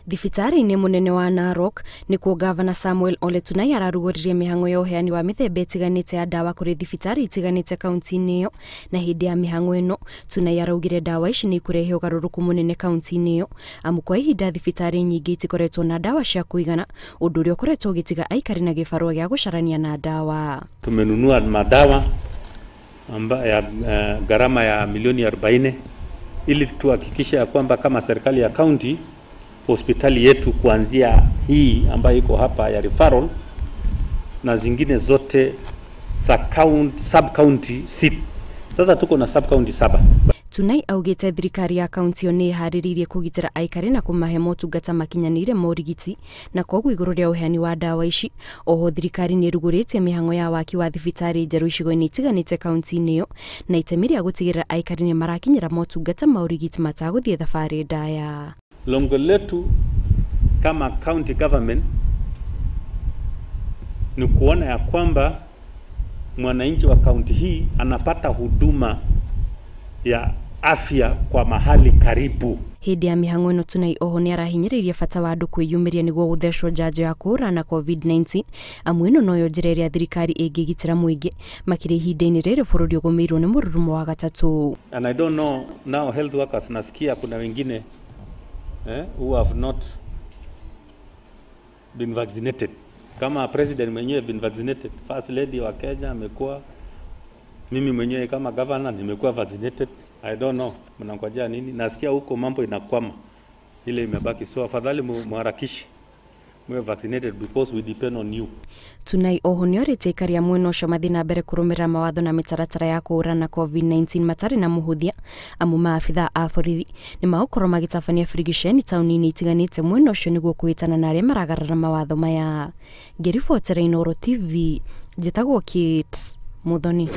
Thibitarĩ-inĩ mũnene wa Narok nĩkuo Gavana Samuel Ole Tunai ararugũririe mĩhang'o ya ũheani wa mĩthemba ĩtiganĩte ya ndawa kũrĩ thibitarĩ itiganĩte kaunti-inĩ ĩyo, na hĩndĩ ya mĩhang'o ĩno Tunai araugire ndawa ici nĩ ikũrehe ũgarũrũku mũnene kaunti-inĩ ĩyo, amu kwa ihinda thibitarĩ nyingĩ itikoretwo na ndawa cia kũigana, ũndũ ũrĩa ũkoretwo ũgĩtiga aikari na gĩbarũa gĩa gũcarania na ndawa. Tumenunua madawa ya gharama ya milioni 40 ili tuhakikisha ya kwamba kama serikali ya county hospitali yetu kuanzia hii ambayo iko hapa ya referral na zingine zote sub county sit. Sasa tuko na sub county 7. Tunai augite thirikari ya kaunti nĩ harĩrĩirie kũgitĩra aikari na kũmahe motungata makinyanĩire ma ũrigiti, na koguo igũrũ rĩa ũheani wa ndawa ici, oho thirikari nĩ ĩrugũrĩtie mĩhang'o ya waki wa thibitarĩ njerũ icigo-inĩ itiganĩte kaunti-inĩ ĩyo, na itemi rĩa gũtigĩrĩra aikari nĩ marakinyĩra motungata ma ũrigiti matagũthiĩ thabarĩ ndaya. Lengo letu kama county government ni kuona ya kwamba mwananchi wa kaunti hii anapata huduma ya afya kwa mahali karibu. Hĩndĩ ya mĩhang'o ĩno Tunai oho nĩ arahinyĩrĩirie bata wa andũ kwĩyumĩria nĩguo gũthecwo njanjo ya kũhũrana COVID-19, amu ĩno noyo njĩra ĩrĩa thirikari ĩngĩgitĩra mũingĩ makĩria ihinda-inĩ rĩrĩ bũrũri ũgũmĩirwo nĩ mũrurumo wa gatatũ. And I don't know now health workers nasikia kuna wengine who have not been vaccinated. Kama president mwenyewe been vaccinated, first lady wa Kenya amekuwa, mimi mwenyewe kama governor nimekuwa vaccinated. I don't know mnangojea nini? Nasikia huko mambo inakwama, ile imebaki, so afadhali muharakishi mwe vaccinated because we depend on you. Tunai oho nĩ orĩtie aikari a mwena ũcio mathiĩ na mbere kũrũmĩrĩra mawatho na mĩtaratara ya kũhũrana COVID-19 matarĩ na mũhũthia, amu maabithaa a borithi nĩ magũkorwo magĩtabania birigiceni taũni-inĩ itiganĩte mwena ũcio nĩguo kũhĩtana na arĩa maragarara mawatho maya. Ngĩribotera Inooro TV, njĩtagwo Kate Muthoni.